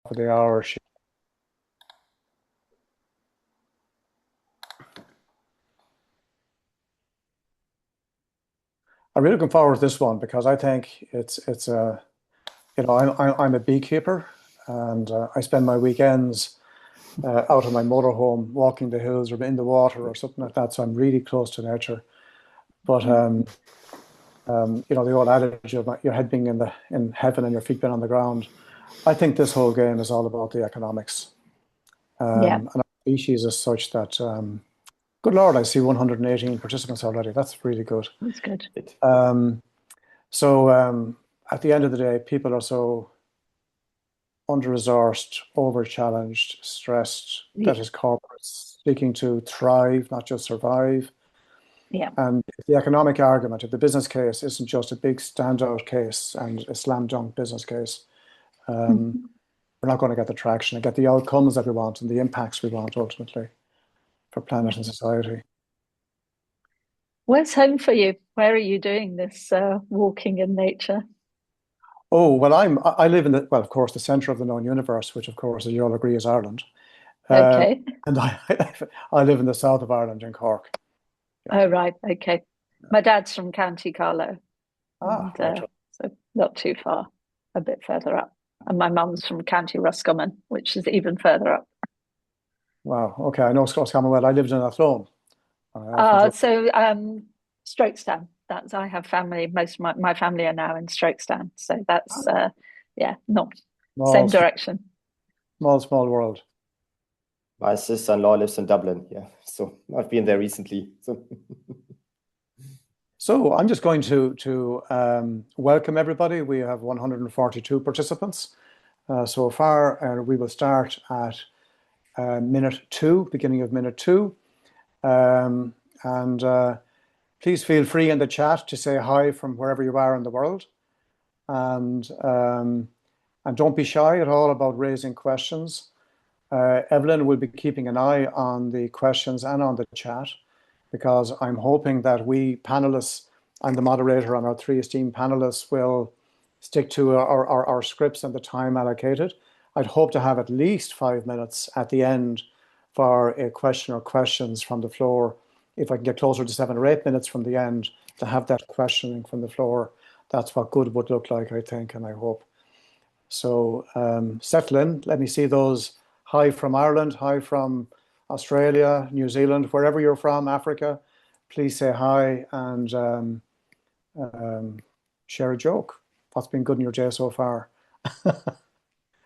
of the hour. I'm really looking forward to this one because I think it's a I'm a beekeeper, and I spend my weekends out on my motorhome walking the hills or in the water or something like that. So I'm really close to nature. But the old adage of your head being in heaven and your feet being on the ground. I think this whole game is all about the economics. Yeah, And our species is such that, good Lord, I see 118 participants already. That's really good. that's good. It, Um, so at the end of the day, people are so under-resourced, over-challenged, stressed, Yeah, that is corporates seeking to thrive, not just survive. yeah. And if the economic argument, if the business case isn't just a big standout case and a slam dunk business case, um, Mhm. we're not going to get the traction and get the outcomes that we want and the impacts we want ultimately for Yeah. planet and society. Where's home for you? Where are you doing this walking in nature? Oh, well, I live in well, of course, the center of the known universe, which of course, as you all agree, is Ireland. Uh, Okay. and I live in the south of Ireland in Cork. Yeah. Oh, right. Okay. My dad's from County Carlow, Ah, and right. so not too far, a bit further up. And my mum's from County Roscommon, which is even further up. Wow. Okay. I know Scots Commonwealth. I lived in Athlone. I often drove. Strokestown. That's I have family. Most of my family are now in Strokestown, so that's yeah, not Small, same direction. small world. my sister-in-law lives in Dublin. Yeah, so I've been there recently. So So I'm just going to welcome everybody. We have 142 participants so far, and we will start at minute two, beginning of minute two. And please feel free in the chat to say hi from wherever you are in the world, and don't be shy at all about raising questions. Evelyn will be keeping an eye on the questions and on the chat, because I'm hoping that we panelists and the moderator and our three esteemed panelists will stick to our scripts and the time allocated. I'd hope to have at least 5 minutes at the end for a question or questions from the floor. If I can get closer to 7 or 8 minutes from the end to have that questioning from the floor, that's what good would look like, I think, and I hope. So settle in. Let me see those. Hi from Ireland, hi from Australia, New Zealand, wherever you're from, Africa. Please say hi and share a joke. What's been good in your day so far?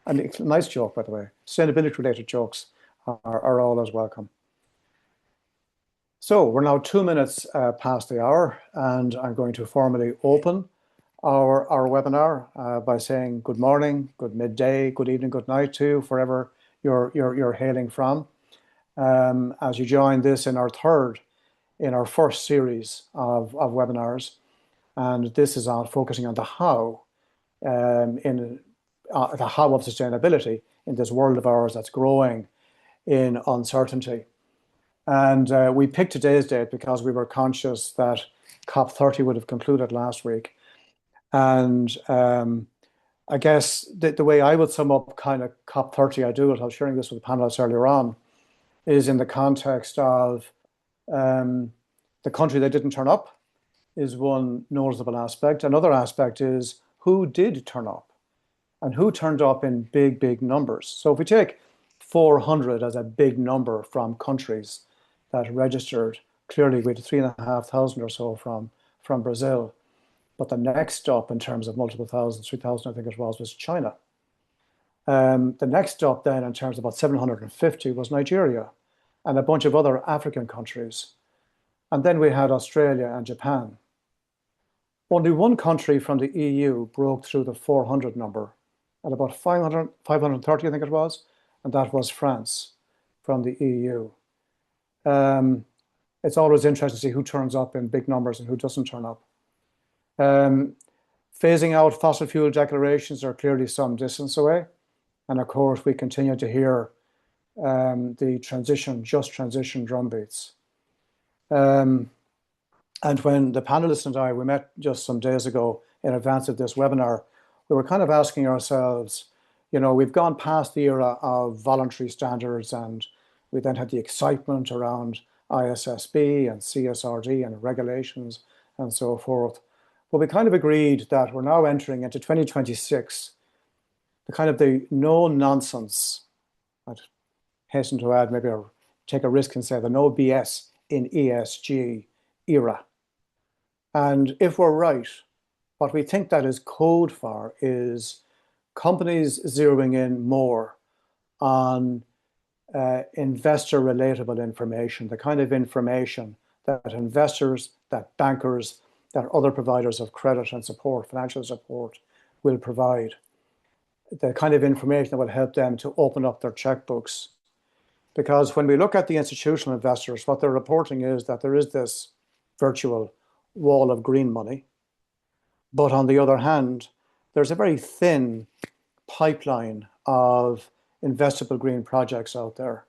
And a nice joke, by the way. Sustainability related jokes are always welcome. So we're now 2 minutes past the hour, and I'm going to formally open our webinar by saying good morning, good midday, good evening, good night to you, wherever you're hailing from. As you join this in our first series of webinars, and this is on focusing on the how, in the how of sustainability in this world of ours that's growing in uncertainty. And we picked today's date because we were conscious that COP30 would have concluded last week. And I guess the way I would sum up kind of COP30, I was sharing this with the panelists earlier on, is in the context of the country that didn't turn up is one noticeable aspect. Another aspect is who did turn up and who turned up in big numbers. So if we take 400 as a big number from countries that registered, clearly we had 3,500 or so from Brazil. But the next up in terms of multiple thousands, 3,000 I think it was China. The next up then in terms of about 750 was Nigeria and a bunch of other African countries. And then we had Australia and Japan. Only one country from the EU broke through the 400 number at about 530, I think it was, and that was France from the EU. It's always interesting to see who turns up in big numbers and who doesn't turn up. Phasing out fossil fuel declarations are clearly some distance away. And of course, we continue to hear the just transition drumbeats. And when the panelists and we met just some days ago in advance of this webinar, we were kind of asking ourselves, You know, we've gone past the era of voluntary standards, and we then had the excitement around ISSB and CSRD and regulations and so forth. But we kind of agreed that we're now entering into 2026, the kind of the no nonsense, I'd hasten to add, maybe or take a risk and say the no BS in ESG era. And if we're right, what we think that is code for is companies zeroing in more on investor relatable information, the kind of information that investors, that bankers, that other providers of credit and support, financial support, will provide. The kind of information that will help them to open up their checkbooks. Because when we look at the institutional investors, what they're reporting is that there is this virtual wall of green money. But on the other hand, there's a very thin pipeline of investable green projects out there.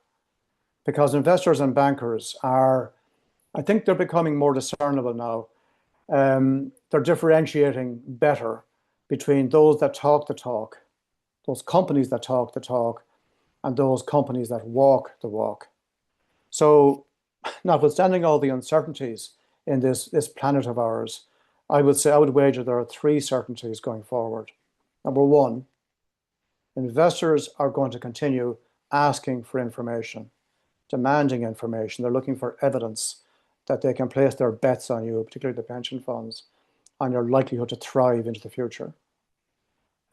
Because investors and bankers are, I think they're becoming more discernible now. They're differentiating better between those that talk the talk, those companies that talk the talk, and those companies that walk the walk. So, notwithstanding all the uncertainties in this planet of ours, I would say, I would wager there are three certainties going forward. Number one, investors are going to continue asking for information, demanding information. They're looking for evidence that they can place their bets on you, particularly the pension funds, on your likelihood to thrive into the future.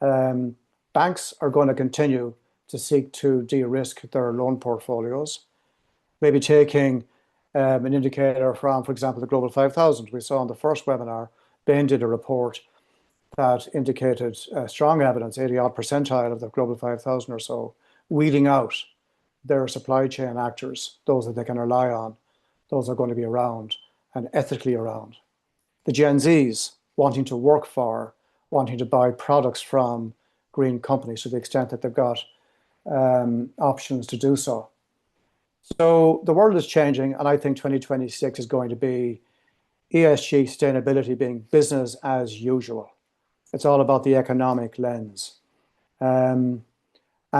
Banks are going to continue to seek to de-risk their loan portfolios, maybe taking an indicator from, for example, the Global 5000. We saw in the first webinar, Bain did a report that indicated strong evidence, 80 odd percentile of the Global 5000 or so, weeding out their supply chain actors, those that they can rely on, those are going to be around and ethically around. The Gen Zs wanting to work for, wanting to buy products from green companies to the extent that they've got options to do so. So the world is changing, and I think 2026 is going to be ESG sustainability being business as usual. It's all about the economic lens. And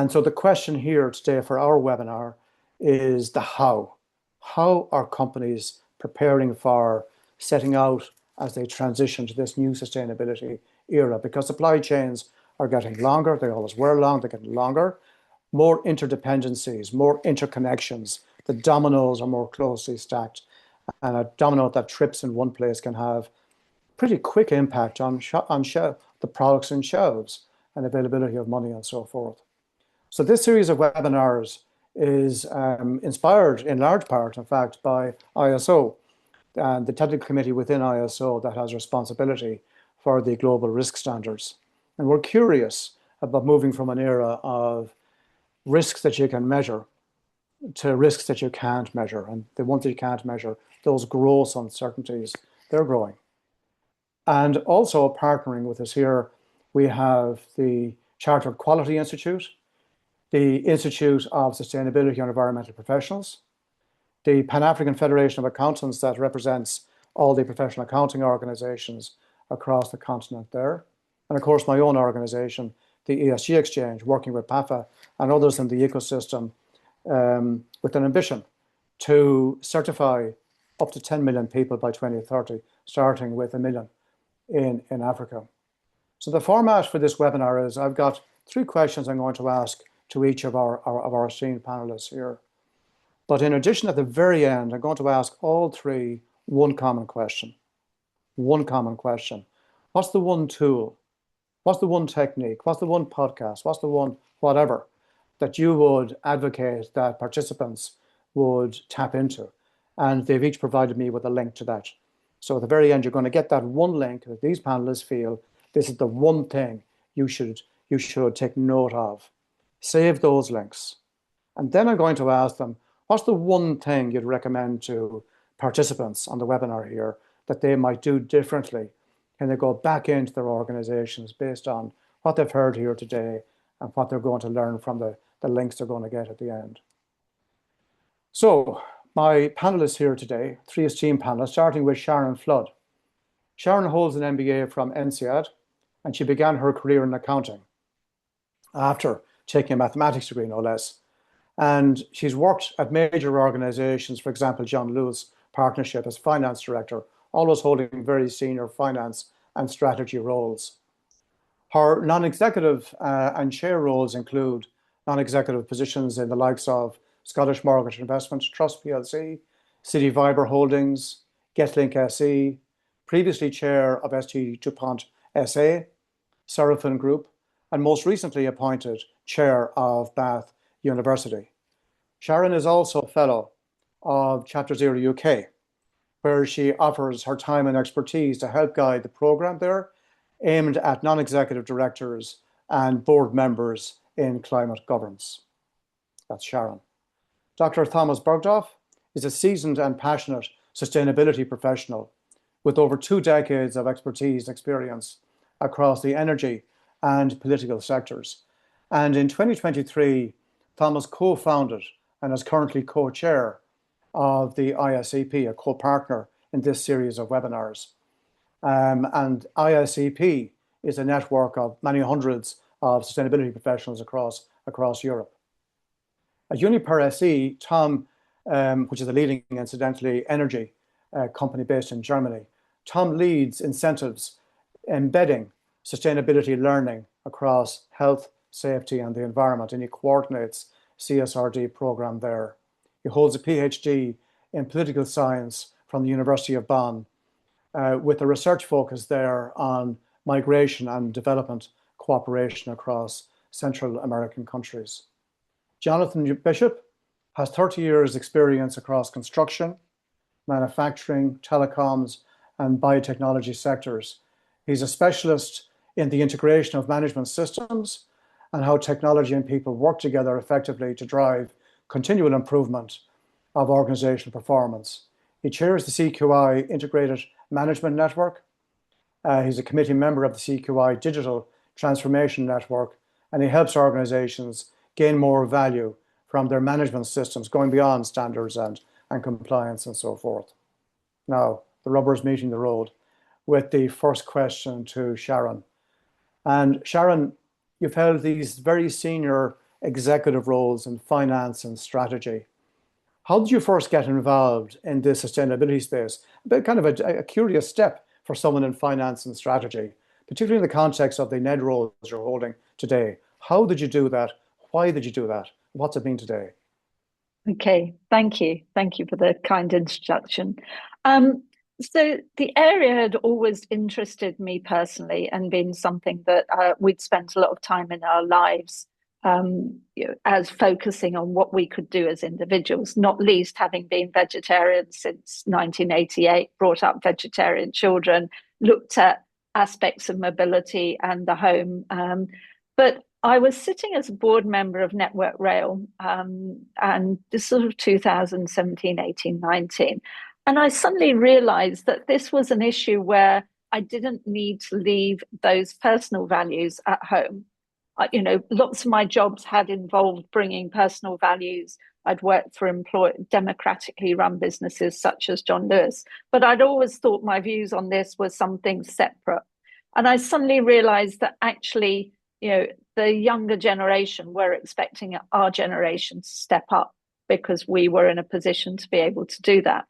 so the question here today for our webinar is the how. How are companies preparing for setting out as they transition to this new sustainability era? Because supply chains are getting longer. They always were long. They're getting longer. More interdependencies, more interconnections. The dominoes are more closely stacked. And a domino that trips in one place can have pretty quick impact on the products in shelves and availability of money and so forth. So this series of webinars is inspired in large part, in fact, by ISO and the technical committee within ISO that has responsibility for the global risk standards. And we're curious about moving from an era of risks that you can measure to risks that you can't measure. And the ones that you can't measure, those gross uncertainties, they're growing. And also partnering with us here, we have the Chartered Quality Institute, the Institute of Sustainability and Environmental Professionals, the Pan-African Federation of Accountants that represents all the professional accounting organizations across the continent there. And of course, my own organization, the ESG Exchange, working with PAFA and others in the ecosystem with an ambition to certify up to 10 million people by 2030, starting with 1 million in Africa. So the format for this webinar is I've got 3 questions I'm going to ask to each of our esteemed panelists here. But in addition, at the very end, I'm going to ask all 3 one common question. One common question. What's the one tool? What's the one technique? What's the one podcast? What's the one whatever that you would advocate that participants would tap into? And they've each provided me with a link to that. So at the very end, you're going to get that one link that these panelists feel this is the one thing you should take note of. Save those links. And then I'm going to ask them, what's the one thing you'd recommend to participants on the webinar here that they might do differently? Can they go back into their organizations based on what they've heard here today and what they're going to learn from the links they're going to get at the end? So my panelists here today, 3 esteemed panelists, starting with Sharon Flood. Sharon holds an MBA from INSEAD, and she began her career in accounting. after taking a mathematics degree, no less. And she's worked at major organizations, for example, John Lewis Partnership as finance director, always holding very senior finance and strategy roles. Her non-executive and chair roles include non-executive positions in the likes of Scottish Mortgage Investment Trust plc, City Viber Holdings, Getlink SE, previously chair of ST DuPont SA, Serafin Group, and most recently appointed chair of Bath University. Sharon is also a fellow of Chapter Zero UK, where she offers her time and expertise to help guide the program there, aimed at non-executive directors and board members in climate governance. That's Sharon. Dr. Thomas Bergdorf is a seasoned and passionate sustainability professional with over 2 decades of expertise and experience across the energy and political sectors. And in 2023, Thomas co-founded and is currently co-chair of the ISEP, a co-partner in this series of webinars. And ISEP is a network of many hundreds of sustainability professionals across Europe. At Uniper SE, Tom, which is a leading, incidentally, energy company based in Germany, Tom leads incentives embedding sustainability learning across health, safety, and the environment, and he coordinates CSRD program there. He holds a PhD in political science from the University of Bonn, with a research focus there on migration and development cooperation across Central American countries. Jonathan Bishop has 30 years experience across construction, manufacturing, telecoms, and biotechnology sectors. He's a specialist in the integration of management systems and how technology and people work together effectively to drive continual improvement of organizational performance. He chairs the CQI Integrated Management Network. He's a committee member of the CQI Digital Transformation Network, and he helps organizations gain more value from their management systems, going beyond standards and compliance and so forth. Now, the rubber's meeting the road with the first question to Sharon. And Sharon, you've held these very senior executive roles in finance and strategy. How did you first get involved in the sustainability space? But kind of a curious step for someone in finance and strategy, particularly in the context of the NED roles you're holding today. How did you do that? Why did you do that? What's it mean today? Okay, thank you. Thank you for the kind introduction. So the area had always interested me personally and been something that we'd spent a lot of time in our lives as focusing on what we could do as individuals, not least having been vegetarian since 1988, brought up vegetarian children, looked at aspects of mobility and the home. But I was sitting as a board member of Network Rail, and this sort of 2017, 18, 19. And I suddenly realized that this was an issue where I didn't need to leave those personal values at home. Lots of my jobs had involved bringing personal values. I'd worked for democratically run businesses such as John Lewis, but I'd always thought my views on this were something separate. And I suddenly realized that actually, the younger generation were expecting our generation to step up because we were in a position to be able to do that.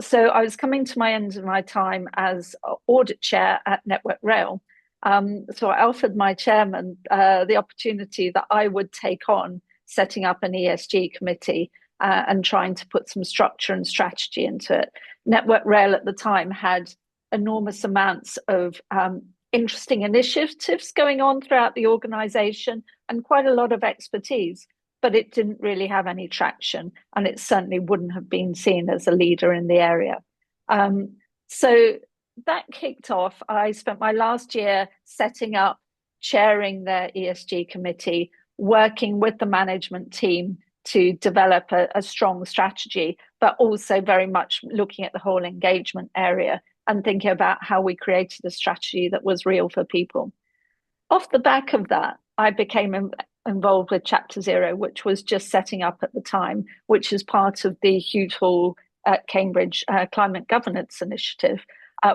So I was coming to my end of my time as audit chair at Network Rail. So I offered my chairman the opportunity that I would take on setting up an ESG committee and trying to put some structure and strategy into it. Network Rail at the time had enormous amounts of interesting initiatives going on throughout the organization and quite a lot of expertise, but it didn't really have any traction, and it certainly wouldn't have been seen as a leader in the area. So that kicked off. I spent my last year setting up, chairing the ESG committee, working with the management team to develop a strong strategy, but also very much looking at the whole engagement area and thinking about how we created a strategy that was real for people. Off the back of that, I became involved with Chapter Zero, which was just setting up at the time, which is part of the Hughes Hall at Cambridge Climate Governance Initiative,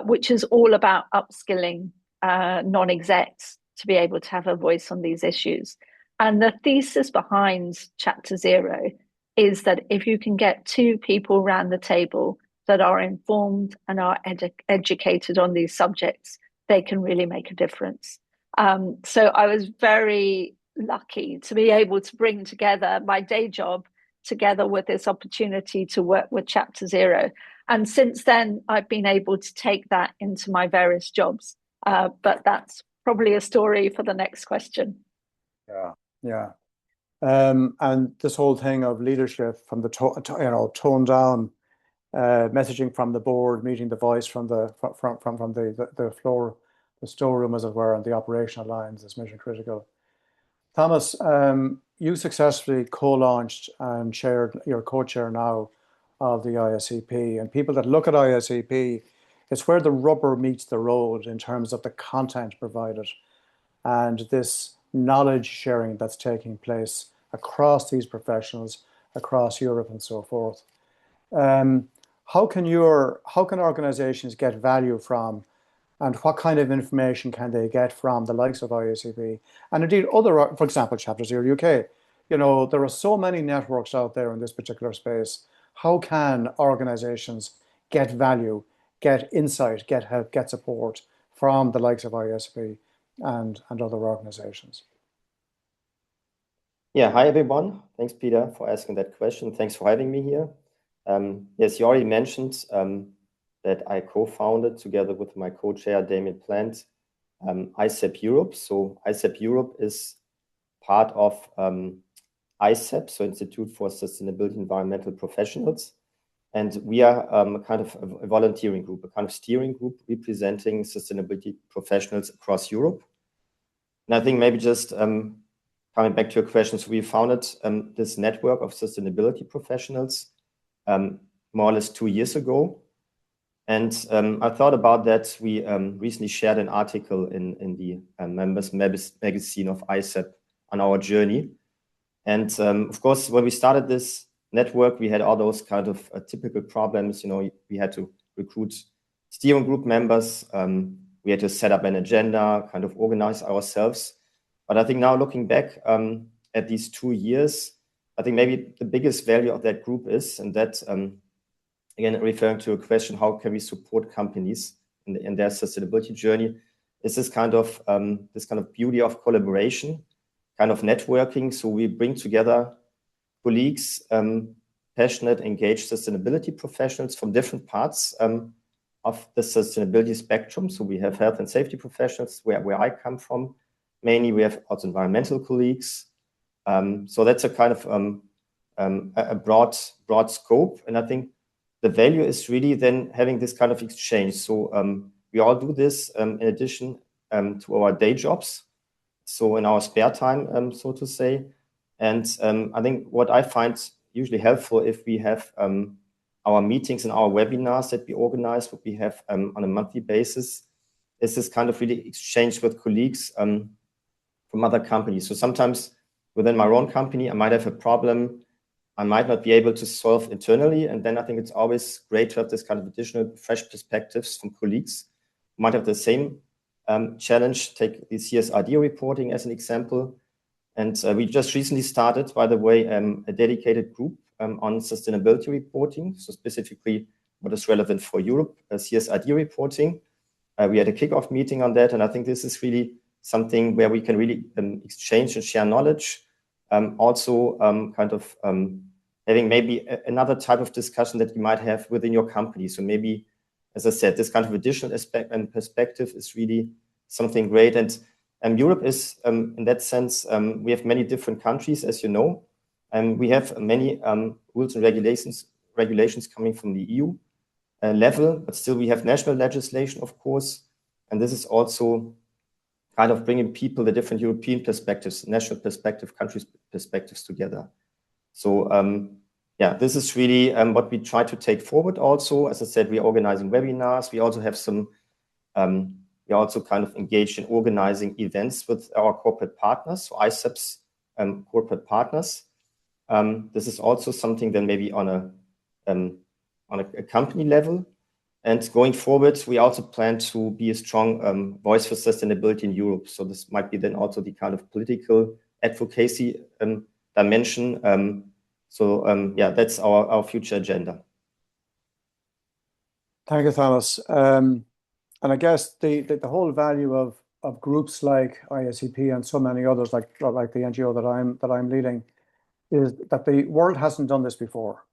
which is all about upskilling non-execs to be able to have a voice on these issues. And the thesis behind Chapter Zero is that if you can get two people around the table that are informed and are educated on these subjects, they can really make a difference. So I was very lucky to be able to bring together my day job together with this opportunity to work with Chapter Zero. And since then, I've been able to take that into my various jobs. But that's probably a story for the next question. Yeah. And this whole thing of leadership from the tone down, messaging from the board, meeting the voice from the floor, the storeroom, as it were, and the operational lines is mission critical. Thomas, you successfully co-launched and your co-chair now of the ISEP, and people that look at ISEP, it's where the rubber meets the road in terms of the content provided and this knowledge sharing that's taking place across these professionals, across Europe and so forth. How can organizations get value from, and what kind of information can they get from the likes of ISEP and indeed other, for example, Chapter Zero UK? You know, there are so many networks out there in this particular space. How can organizations get value, get insight, get help, get support from the likes of ISEP and other organizations? Yeah, hi everyone. Thanks, Peter, for asking that question. Thanks for having me here. Yes, you already mentioned that I co-founded together with my co-chair, Damien Plant, ISEP Europe. So ISEP Europe is part of ISEP, so Institute for Sustainability Environmental Professionals. And we are kind of a volunteering group, a kind of steering group representing sustainability professionals across Europe. And I think maybe just coming back to your questions, we founded this network of sustainability professionals more or less 2 years ago. And I thought about that. We recently shared an article in the members magazine of ISEP on our journey. And of course, when we started this network, we had all those kind of typical problems. You know, we had to recruit steering group members. We had to set up an agenda, kind of organize ourselves. But I think now looking back at these 2 years, I think maybe the biggest value of that group is, and that, again, referring to a question, how can we support companies in their sustainability journey, is this kind of beauty of collaboration, kind of networking. So we bring together colleagues, passionate, engaged sustainability professionals from different parts of the sustainability spectrum. So we have health and safety professionals where I come from. Mainly, we have also environmental colleagues. So that's a kind of a broad scope. And I think the value is really then having this kind of exchange. So we all do this in addition to our day jobs. So in our spare time, so to say. And I think what I find usually helpful if we have our meetings and our webinars that we organize, what we have on a monthly basis, is this kind of really exchange with colleagues from other companies. So sometimes within my own company, I might have a problem I might not be able to solve internally. And then I think it's always great to have this kind of additional fresh perspectives from colleagues who might have the same challenge. Take the CSRD reporting as an example. And we just recently started, by the way, a dedicated group on sustainability reporting. So specifically what is relevant for Europe, CSRD reporting. We had a kickoff meeting on that. And I think this is really something where we can really exchange and share knowledge. Also kind of having maybe another type of discussion that you might have within your company. So maybe, as I said, this kind of additional aspect and perspective is really something great. And Europe is, in that sense, we have many different countries, as you know, and we have many rules and regulations coming from the EU level, but still we have national legislation, of course. And this is also kind of bringing people, the different European perspectives, national perspective, countries' perspectives together. So yeah, this is really what we try to take forward also. As I said, we're organizing webinars. We also have some, we're also kind of engaged in organizing events with our corporate partners, so ISEP's corporate partners. This is also something then maybe on a company level. And going forward, we also plan to be a strong voice for sustainability in Europe. So this might be then also the kind of political advocacy dimension. Yeah, that's our future agenda. Thank you, Thomas. And I guess the whole value of groups like ISCP and so many others, like the NGO that I'm leading, is that the world hasn't done this before.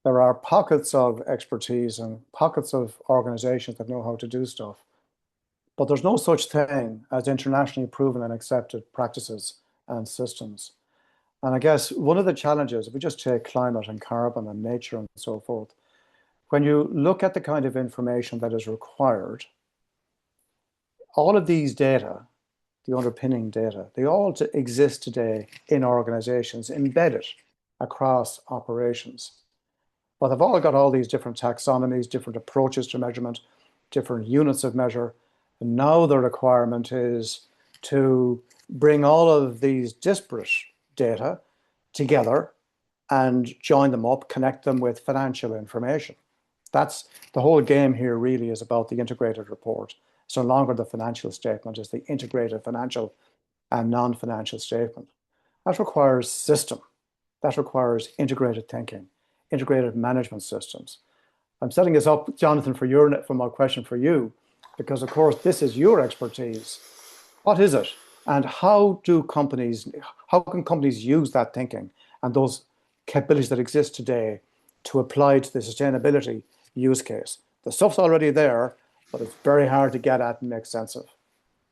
There are pockets of expertise and pockets of organizations that know how to do stuff, but there's no such thing as internationally proven and accepted practices and systems. And I guess one of the challenges, if we just take climate and carbon and nature and so forth, when you look at the kind of information that is required, all of these data, the underpinning data, they all exist today in organizations, embedded across operations. But they've all got all these different taxonomies, different approaches to measurement, different units of measure. And now the requirement is to bring all of these disparate data together and join them up, connect them with financial information. That's the whole game here really is about the integrated report. It's no longer the financial statement, it's the integrated financial and non-financial statement. That requires system. That requires integrated thinking, integrated management systems. I'm setting this up, Jonathan, for my question for you, because of course this is your expertise. What is it, and how can companies use that thinking and those capabilities that exist today to apply to the sustainability use case? The stuff's already there, but it's very hard to get at and make sense of.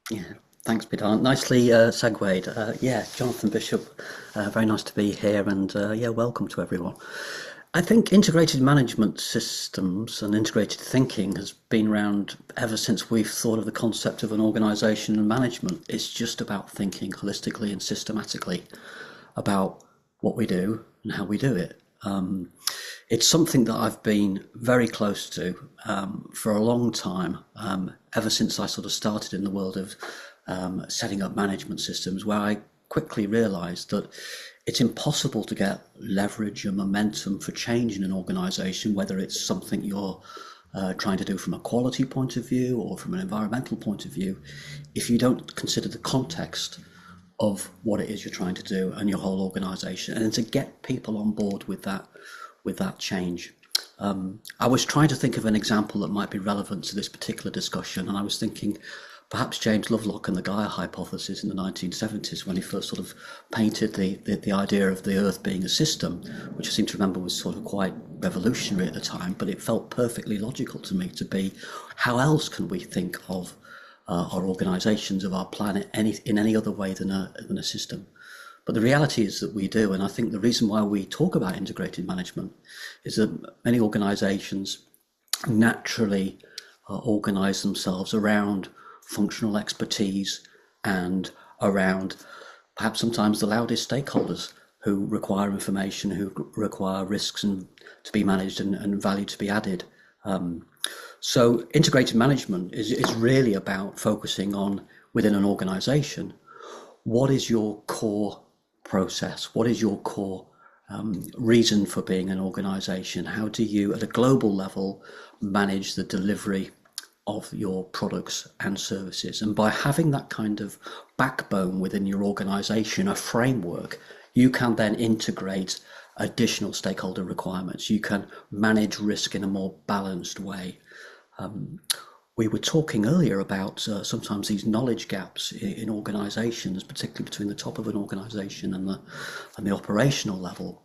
Yeah, thanks, Peter. Nicely segued. Yeah, Jonathan Bishop, very nice to be here, and yeah, welcome to everyone. I think integrated management systems and integrated thinking has been around ever since we've thought of the concept of an organisation and management. It's just about thinking holistically and systematically about what we do and how we do it. It's something that I've been very close to for a long time, ever since I sort of started in the world of setting up management systems, where I quickly realised that it's impossible to get leverage and momentum for change in an organisation, whether it's something you're trying to do from a quality point of view or from an environmental point of view, if you don't consider the context of what it is you're trying to do and your whole organisation, and to get people on board with that change. I was trying to think of an example that might be relevant to this particular discussion, and I was thinking perhaps James Lovelock and the Gaia hypothesis in the 1970s, when he first sort of painted the idea of the Earth being a system, which I seem to remember was sort of quite revolutionary at the time, but it felt perfectly logical to me to be, how else can we think of our organisations, of our planet, in any other way than a system? But the reality is that we do, and I think the reason why we talk about integrated management is that many organisations naturally organise themselves around functional expertise and around perhaps sometimes the loudest stakeholders who require information, who require risks and to be managed and value to be added. So integrated management is really about focusing on, within an organisation, what is your core process? What is your core reason for being an organisation? How do you, at a global level, manage the delivery of your products and services? And by having that kind of backbone within your organisation, a framework, you can then integrate additional stakeholder requirements. You can manage risk in a more balanced way. We were talking earlier about sometimes these knowledge gaps in organisations, particularly between the top of an organisation and the operational level.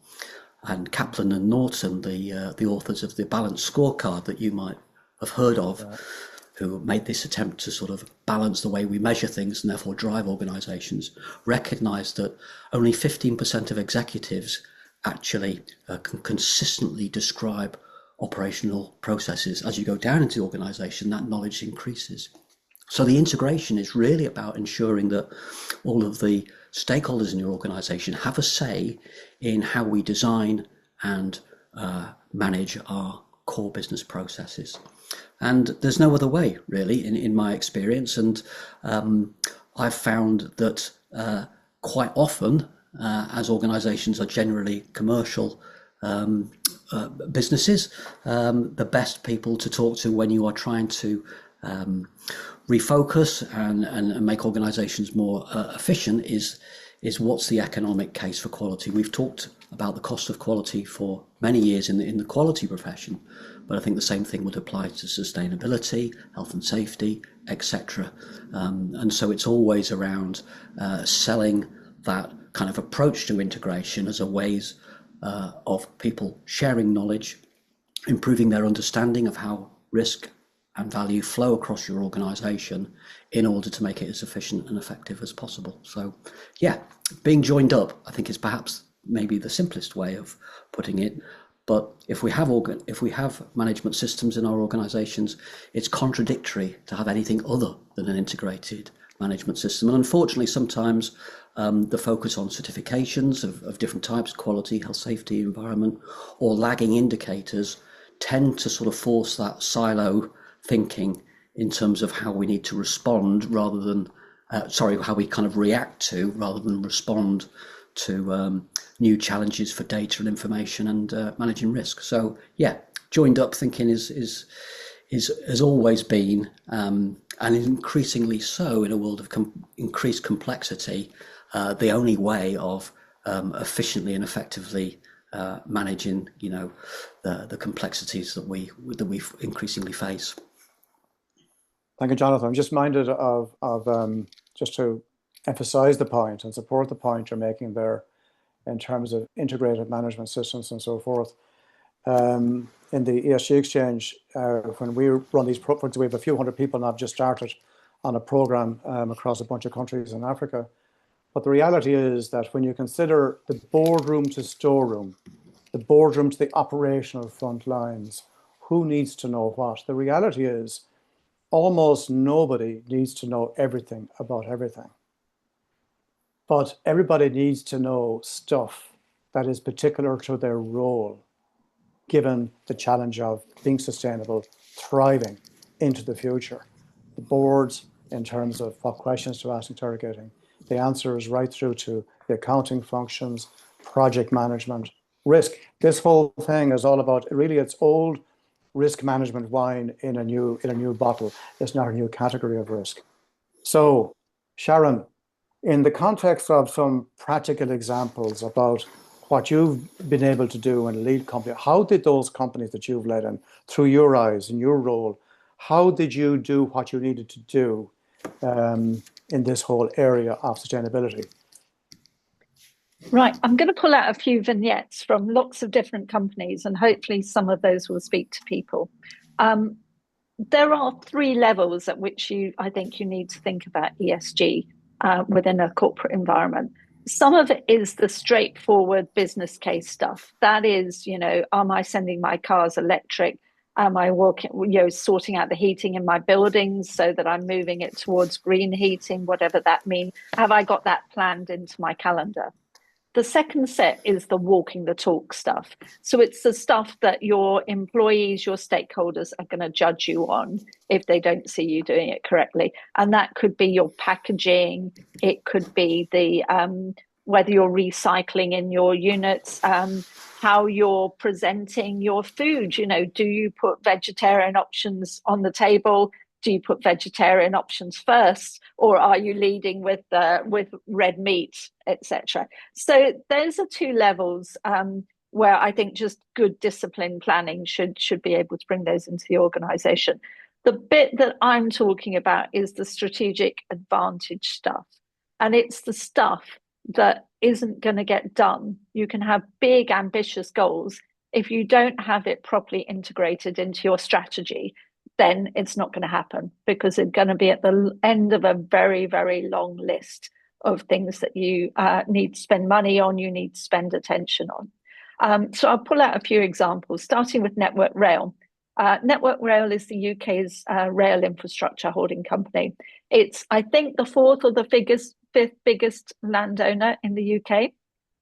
And Kaplan and Norton, the authors of the balanced scorecard that you might have heard of, right, who made this attempt to sort of balance the way we measure things and therefore drive organisations, recognised that only 15% of executives actually can consistently describe operational processes. As you go down into the organisation, that knowledge increases. So the integration is really about ensuring that all of the stakeholders in your organisation have a say in how we design and manage our core business processes. And there's no other way, really, in my experience. And I've found that quite often, as organisations are generally commercial businesses, the best people to talk to when you are trying to refocus and make organisations more efficient is what's the economic case for quality. We've talked about the cost of quality for many years in the quality profession, but I think the same thing would apply to sustainability, health and safety, etc. And so it's always around selling that kind of approach to integration as a ways of people sharing knowledge, improving their understanding of how risk and value flow across your organisation in order to make it as efficient and effective as possible. So yeah, being joined up, I think, is perhaps maybe the simplest way of putting it. But if we have management systems in our organisations, it's contradictory to have anything other than an integrated management system. And unfortunately, sometimes the focus on certifications of different types, quality, health, safety, environment, or lagging indicators tend to sort of force that silo thinking in terms of how we need to respond rather than, how we kind of react to rather than respond to new challenges for data and information and managing risk. So yeah, joined up thinking has always been, and increasingly so in a world of increased complexity, the only way of efficiently and effectively managing, the complexities that we increasingly face. Thank you, Jonathan. I'm just minded of just to emphasize the point and support the point you're making there in terms of integrated management systems and so forth. In the ESG exchange, when we run these programs, we have a few hundred people now just started on a program across a bunch of countries in Africa. But the reality is that when you consider the boardroom to storeroom, the boardroom to the operational front lines, who needs to know what? The reality is almost nobody needs to know everything about everything. But everybody needs to know stuff that is particular to their role, given the challenge of being sustainable, thriving into the future. The boards, in terms of what questions to ask, interrogating, the answer is right through to the accounting functions, project management, risk. This whole thing is all about, really, it's old risk management wine in a new bottle. It's not a new category of risk. So, Sharon, in the context of some practical examples about what you've been able to do in a lead company, how did those companies that you've led in, through your eyes, in your role, how did you do what you needed to do in this whole area of sustainability? Right, I'm going to pull out a few vignettes from lots of different companies, and hopefully some of those will speak to people. There are three levels at which I think you need to think about ESG within a corporate environment. Some of it is the straightforward business case stuff. That is, am I sending my cars electric? Am I sorting out the heating in my buildings so that I'm moving it towards green heating, whatever that means? Have I got that planned into my calendar? The second set is the walking the talk stuff. So it's the stuff that your employees, your stakeholders are going to judge you on if they don't see you doing it correctly. And that could be your packaging. It could be the whether you're recycling in your units, how you're presenting your food. Do you put vegetarian options on the table? Do you put vegetarian options first, or are you leading with red meat, etc.? So those are two levels where I think just good discipline planning should be able to bring those into the organization. The bit that I'm talking about is the strategic advantage stuff. And it's the stuff that isn't going to get done. You can have big, ambitious goals. If you don't have it properly integrated into your strategy, then it's not going to happen, because it's going to be at the end of a very, very long list of things that you need to spend money on, you need to spend attention on. So I'll pull out a few examples, starting with Network Rail. Network Rail is the UK's rail infrastructure holding company. It's, I think, the fourth or the fifth biggest landowner in the UK,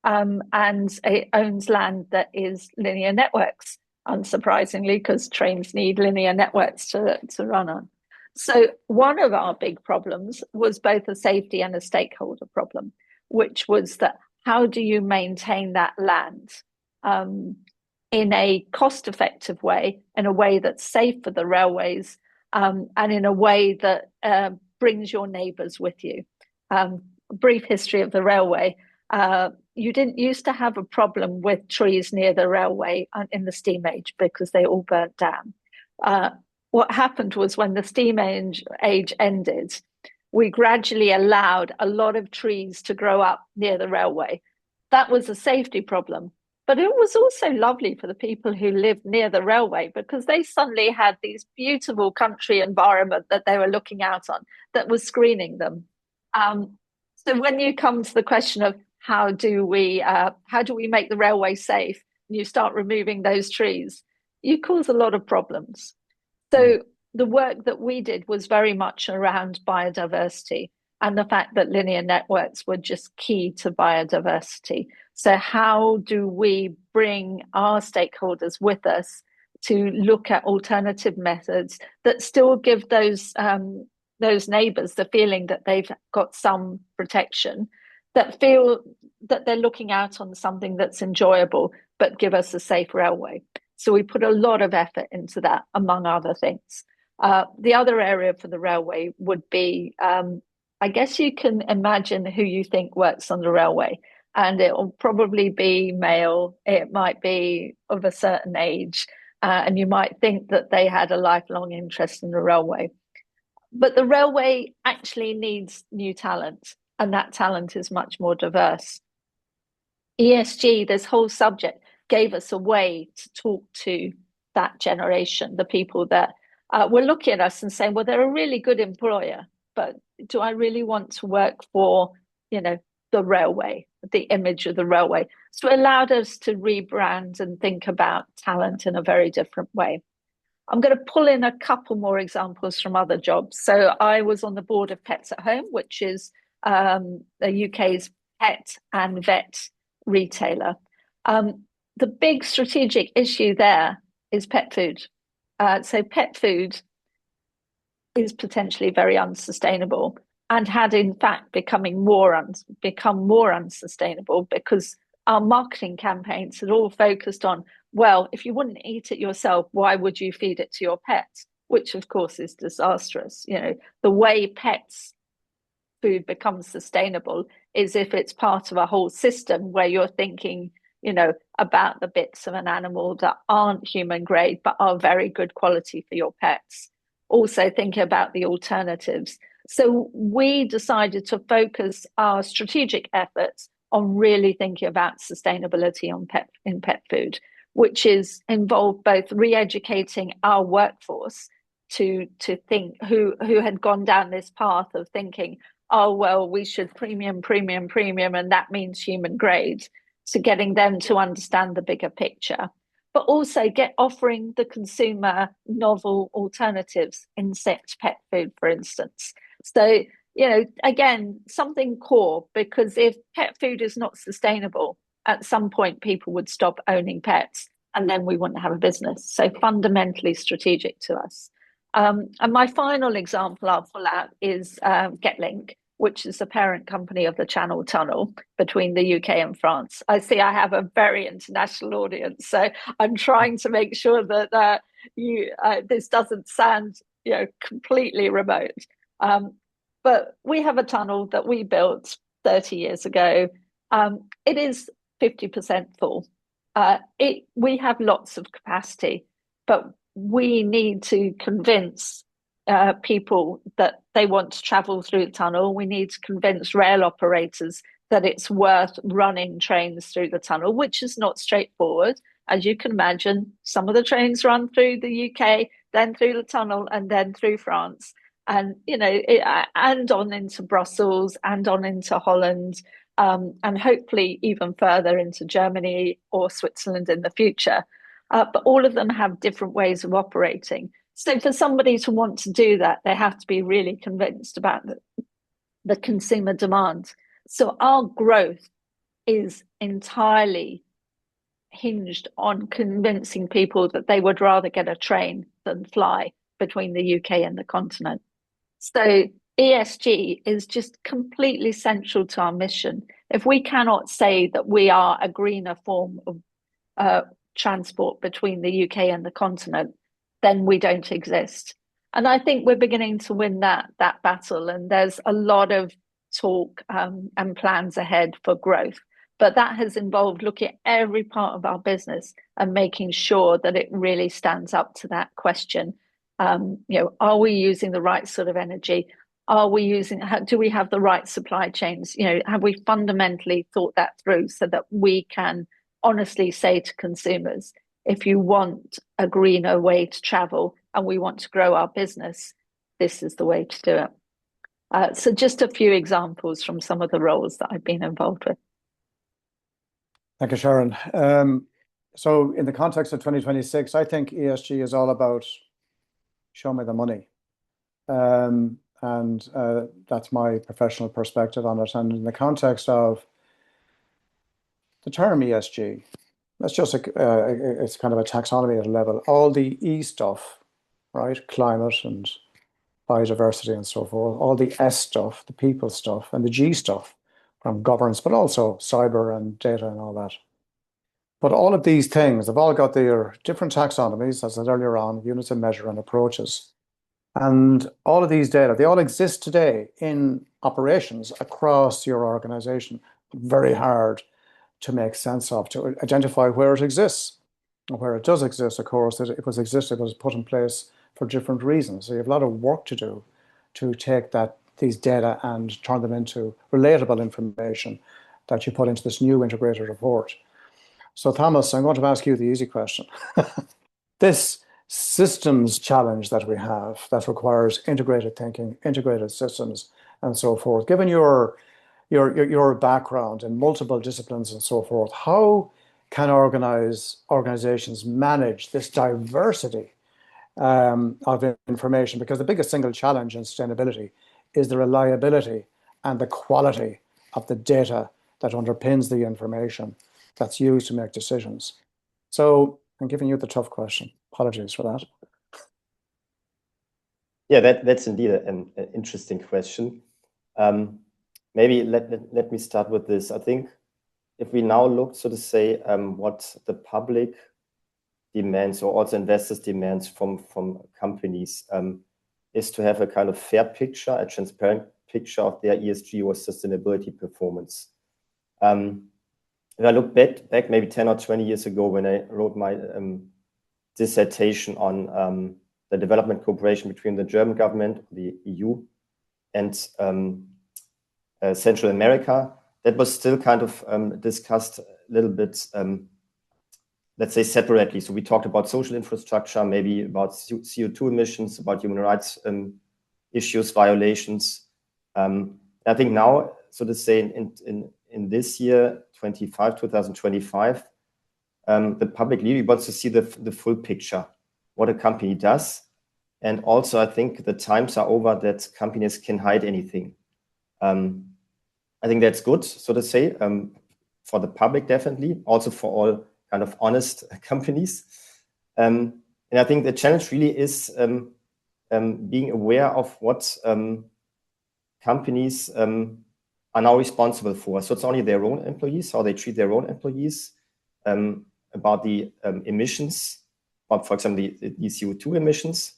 and it owns land that is linear networks, unsurprisingly, because trains need linear networks to run on. So one of our big problems was both a safety and a stakeholder problem, which was that how do you maintain that land? in a cost-effective way, in a way that's safe for the railways, and in a way that brings your neighbours with you. A brief history of the railway. You didn't used to have a problem with trees near the railway in the steam age because they all burnt down. What happened was when the steam age ended, we gradually allowed a lot of trees to grow up near the railway. That was a safety problem. But it was also lovely for the people who lived near the railway because they suddenly had these beautiful country environment that they were looking out on that was screening them. So when you come to the question of how do we make the railway safe, and you start removing those trees, you cause a lot of problems. So the work that we did was very much around biodiversity and the fact that linear networks were just key to biodiversity. So how do we bring our stakeholders with us to look at alternative methods that still give those neighbours the feeling that they've got some protection, that feel that they're looking out on something that's enjoyable, but give us a safe railway? So we put a lot of effort into that, among other things. The other area for the railway would be, I guess you can imagine who you think works on the railway. And it will probably be male, it might be of a certain age, and you might think that they had a lifelong interest in the railway. But the railway actually needs new talent, and that talent is much more diverse. ESG, this whole subject, gave us a way to talk to that generation, the people that were looking at us and saying, well, they're a really good employer, but do I really want to work for, the railway, the image of the railway? So it allowed us to rebrand and think about talent in a very different way. I'm going to pull in a couple more examples from other jobs. So I was on the board of Pets at Home, which is the UK's pet and vet retailer. The big strategic issue there is pet food. So pet food is potentially very unsustainable and had in fact become more unsustainable because our marketing campaigns had all focused on, well, if you wouldn't eat it yourself, why would you feed it to your pets? Which of course is disastrous. The way pets food becomes sustainable is if it's part of a whole system where you're thinking, about the bits of an animal that aren't human grade, but are very good quality for your pets. Also thinking about the alternatives. So we decided to focus our strategic efforts on really thinking about sustainability in pet food, which is involved both re-educating our workforce to think who had gone down this path of thinking, oh, well, we should premium, and that means human grade, to getting them to understand the bigger picture, but also offering the consumer novel alternatives, insect pet food, for instance. So, again, something core, because if pet food is not sustainable, at some point people would stop owning pets and then we wouldn't have a business. So fundamentally strategic to us. And my final example I'll pull out is GetLink, which is the parent company of the Channel Tunnel between the UK and France. I see I have a very international audience, so I'm trying to make sure that this doesn't sound completely remote. But we have a tunnel that we built 30 years ago. It is 50% full. We have lots of capacity, but we need to convince people that they want to travel through the tunnel. We need to convince rail operators that it's worth running trains through the tunnel, which is not straightforward. As you can imagine, some of the trains run through the UK, then through the tunnel, and then through France, and and on into Brussels, and on into Holland, and hopefully even further into Germany or Switzerland in the future. But all of them have different ways of operating. So for somebody to want to do that, they have to be really convinced about the consumer demand. So our growth is entirely hinged on convincing people that they would rather get a train than fly between the UK and the continent. So ESG is just completely central to our mission. If we cannot say that we are a greener form of transport between the UK and the continent, then we don't exist. And I think we're beginning to win that battle. And there's a lot of talk and plans ahead for growth. But that has involved looking at every part of our business and making sure that it really stands up to that question. Are we using the right sort of energy? Do we have the right supply chains? Have we fundamentally thought that through so that we can honestly say to consumers, if you want a greener way to travel and we want to grow our business, this is the way to do it. So just a few examples from some of the roles that I've been involved with. Thank you, Sharon. So in the context of 2026, I think ESG is all about show me the money. And that's my professional perspective on it. And in the context of the term ESG, that's just it's kind of a taxonomy at a level. All the E stuff, right? Climate and biodiversity and so forth. All the S stuff, the people stuff, and the G stuff from governance, but also cyber and data and all that. But all of these things, they've all got their different taxonomies, as I said earlier on, units of measure and approaches. And all of these data, they all exist today in operations across your organization. Very hard to make sense of, to identify where it exists. And where it does exist, of course, it was put in place for different reasons. So you have a lot of work to do to take these data and turn them into relatable information that you put into this new integrated report. So Thomas, I'm going to ask you the easy question. This systems challenge that we have that requires integrated thinking, integrated systems, and so forth. Given your background in multiple disciplines and so forth, how can organizations manage this diversity of information? Because the biggest single challenge in sustainability is the reliability and the quality of the data that underpins the information that's used to make decisions. So I'm giving you the tough question. Apologies for that. Yeah, that's indeed an interesting question. Maybe let me start with this. I think if we now look, so to say, what the public demands or also investors demands from companies is to have a kind of fair picture, a transparent picture of their ESG or sustainability performance. If I look back maybe 10 or 20 years ago when I wrote my dissertation on the development cooperation between the German government, the EU, and Central America, that was still kind of discussed a little bit, let's say, separately. So we talked about social infrastructure, maybe about CO2 emissions, about human rights issues, violations. I think now, so to say, in this year, 2025, the public really wants to see the full picture, what a company does. And also, I think the times are over that companies can hide anything. I think that's good, so to say, for the public, definitely, also for all kind of honest companies. And I think the challenge really is being aware of what companies are now responsible for. So it's only their own employees, how they treat their own employees, about the emissions, about, for example, the CO2 emissions.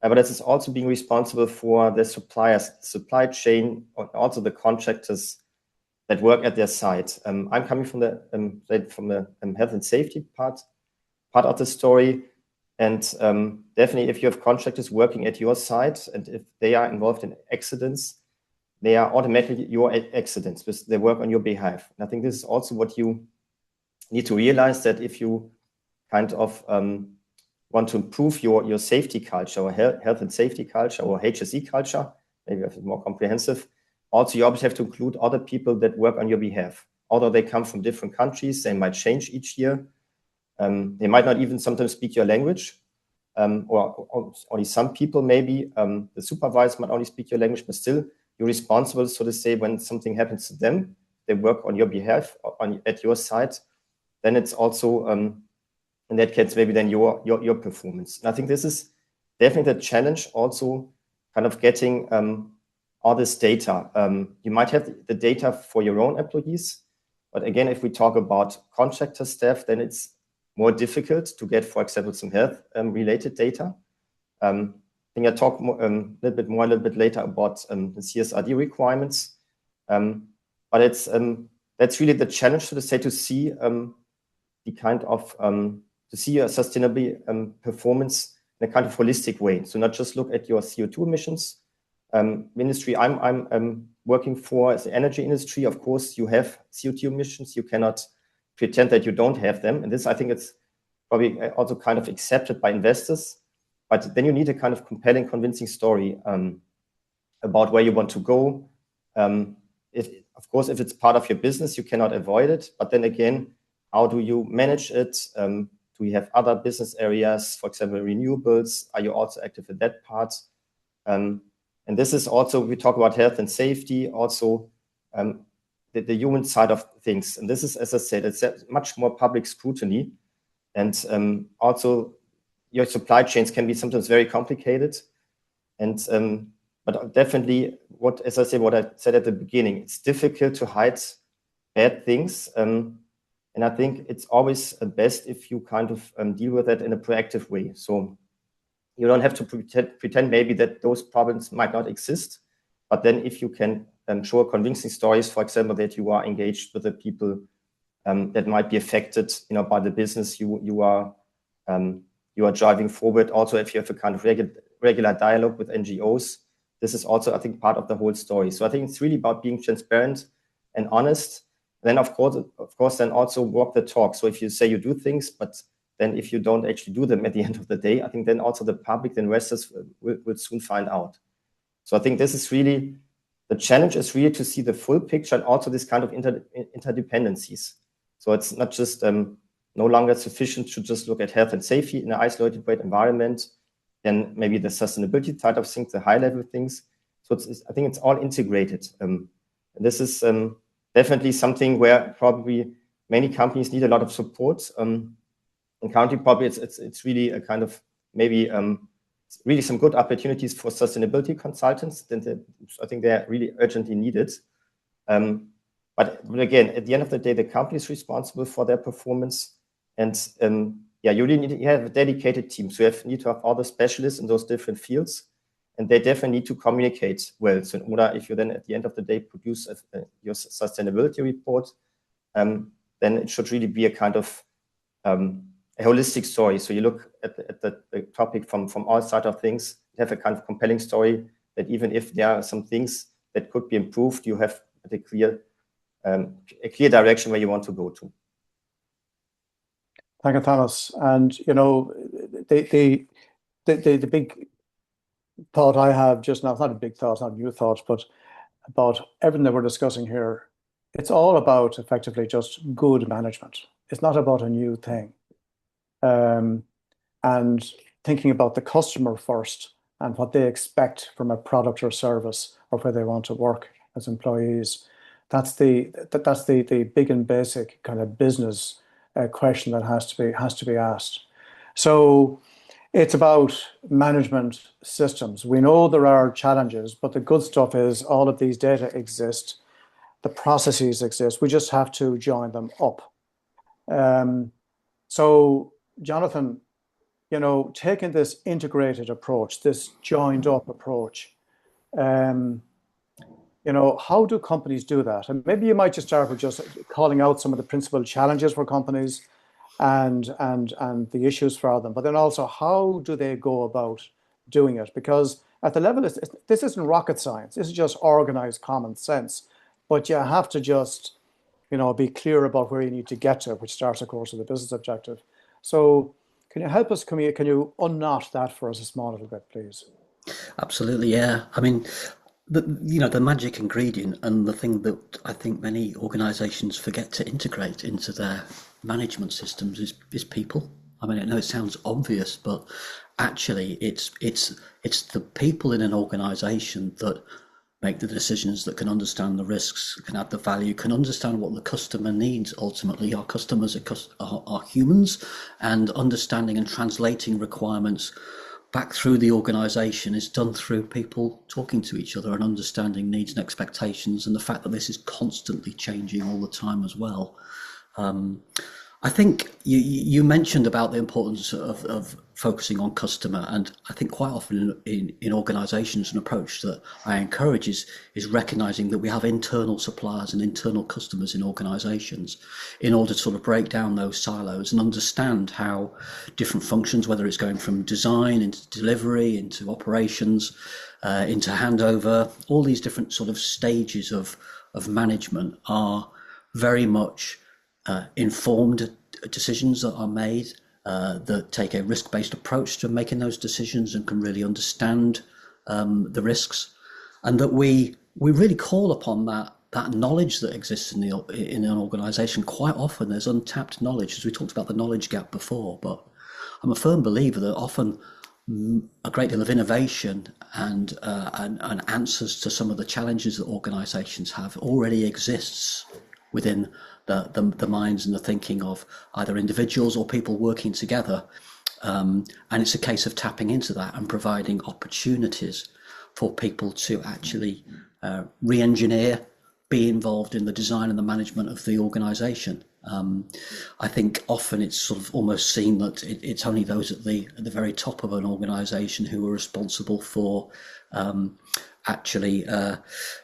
But it is also being responsible for the suppliers, supply chain, or also the contractors that work at their site. I'm coming from the health and safety part of the story. And definitely, if you have contractors working at your site and if they are involved in accidents, they are automatically your accidents because they work on your behalf. And I think this is also what you need to realize, that if you kind of want to improve your safety culture or health and safety culture or HSE culture, maybe it's more comprehensive, also you always have to include other people that work on your behalf. Although they come from different countries, they might change each year. They might not even sometimes speak your language, or only some people maybe. The supervisor might only speak your language, but still you're responsible, so to say, when something happens to them, they work on your behalf, at your site, then it's also, in that case, maybe then your performance. And I think this is definitely a challenge, also kind of getting all this data. You might have the data for your own employees, but again, if we talk about contractor staff, then it's more difficult to get, for example, some health related data. I think I'll talk more, a little bit later about the CSRD requirements. But it's that's really the challenge, so to say, to see the kind of to see a sustainable performance in a kind of holistic way. So not just look at your CO2 emissions. Industry I'm working for is the energy industry. Of course, you have CO2 emissions. You cannot pretend that you don't have them. And this, I think, it's probably also kind of accepted by investors. But then you need a kind of compelling, convincing story about where you want to go. Of course, if it's part of your business, you cannot avoid it. But then again, how do you manage it? Do you have other business areas, for example, renewables? Are you also active in that part? And this is also, we talk about health and safety, also the human side of things. And this is, as I said, it's much more public scrutiny. And also your supply chains can be sometimes very complicated. And but definitely, as I said, what I said at the beginning, it's difficult to hide bad things. And I think it's always best if you kind of deal with that in a proactive way. So you don't have to pretend maybe that those problems might not exist. But then if you can show convincing stories, for example, that you are engaged with the people that might be affected, by the business you are driving forward. Also, if you have a kind of regular dialogue with NGOs, this is also, I think, part of the whole story. So I think it's really about being transparent and honest. Then, of course, then also walk the talk. So if you say you do things, but then if you don't actually do them at the end of the day, I think then also the public, the investors will soon find out. So I think this is really, the challenge is really to see the full picture and also this kind of interdependencies. So it's not just no longer sufficient to just look at health and safety in an isolated environment, and maybe the sustainability side of things, the high level things. So I think it's all integrated. And this is definitely something where probably many companies need a lot of support. And currently, probably it's really a kind of maybe really some good opportunities for sustainability consultants. Then I think they're really urgently needed. But again, at the end of the day, the company is responsible for their performance. And you really need to have a dedicated team. So you need to have all the specialists in those different fields. And they definitely need to communicate well. So in order, if you then at the end of the day produce your sustainability report, then it should really be a kind of a holistic story. So you look at the topic from all sides of things, you have a kind of compelling story that even if there are some things that could be improved, you have a clear direction where you want to go to. Thank you, Thomas. And the big thought I have just now, it's not a big thought, it's not a new thought, but about everything that we're discussing here, it's all about effectively just good management. It's not about a new thing. And thinking about the customer first and what they expect from a product or service or where they want to work as employees. That's the big and basic kind of business question that has to be asked. So it's about management systems. We know there are challenges, but the good stuff is all of these data exist, the processes exist. We just have to join them up. So Jonathan, taking this integrated approach, this joined up approach, how do companies do that? And maybe you might just start with just calling out some of the principal challenges for companies and the issues for them, but then also how do they go about doing it? Because at the level, this isn't rocket science. This is just organized common sense. But you have to just, be clear about where you need to get to, which starts, of course, with the business objective. So can you help us? Can you unknot that for us a small little bit, please? Absolutely, yeah. I mean, the magic ingredient and the thing that I think many organisations forget to integrate into their management systems is people. I mean, I know it sounds obvious, but actually, it's the people in an organisation that make the decisions, that can understand the risks, can add the value, can understand what the customer needs. Ultimately, our customers are humans, and understanding and translating requirements back through the organisation is done through people talking to each other and understanding needs and expectations, and the fact that this is constantly changing all the time as well. I think you mentioned about the importance of focusing on customer, and I think quite often in organisations, an approach that I encourage is recognising that we have internal suppliers and internal customers in organisations, in order to sort of break down those silos and understand how different functions, whether it's going from design into delivery into operations, into handover, all these different sort of stages of management are very much informed decisions that are made, that take a risk-based approach to making those decisions and can really understand the risks, and that we really call upon that knowledge that exists in an organisation. Quite often there's untapped knowledge, as we talked about the knowledge gap before, but I'm a firm believer that often a great deal of innovation and answers to some of the challenges that organisations have already exists within the minds and the thinking of either individuals or people working together. And it's a case of tapping into that and providing opportunities for people to actually re-engineer, be involved in the design and the management of the organisation. I think often it's sort of almost seen that it's only those at the very top of an organisation who are responsible for actually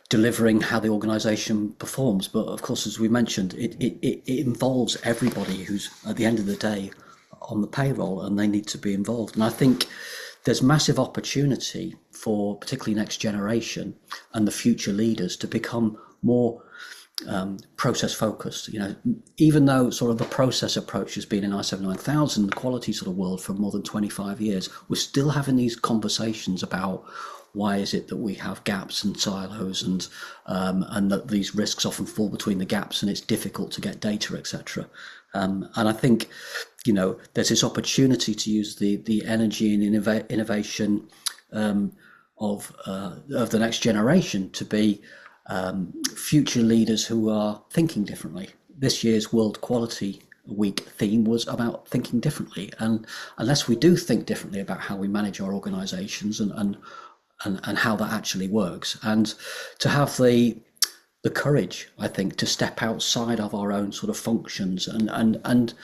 delivering how the organisation performs. But of course, as we mentioned, it involves everybody who's at the end of the day on the payroll, and they need to be involved. And I think there's massive opportunity for particularly next generation and the future leaders to become more process focused. Even though sort of the process approach has been in ISO 9000, the quality sort of world for more than 25 years, we're still having these conversations about why is it that we have gaps and silos, and that these risks often fall between the gaps, and it's difficult to get data, etc. And I think there's this opportunity to use the energy and innovation of the next generation to be future leaders who are thinking differently. This year's World Quality Week theme was about thinking differently, and unless we do think differently about how we manage our organisations and how that actually works, and to have the courage, I think, to step outside of our own sort of functions and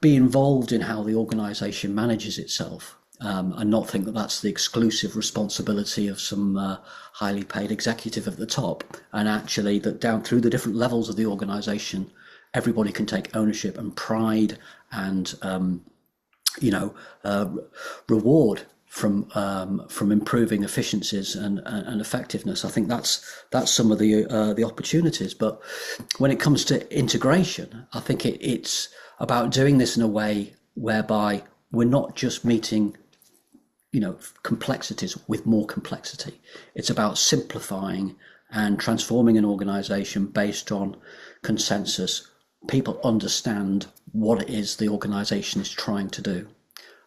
be involved in how the organisation manages itself, and not think that that's the exclusive responsibility of some highly paid executive at the top, and actually that down through the different levels of the organisation, everybody can take ownership and pride and reward from improving efficiencies and effectiveness. I think that's some of the opportunities. But when it comes to integration, I think it's about doing this in a way whereby we're not just meeting complexities with more complexity. It's about simplifying and transforming an organization based on consensus. People understand what it is the organization is trying to do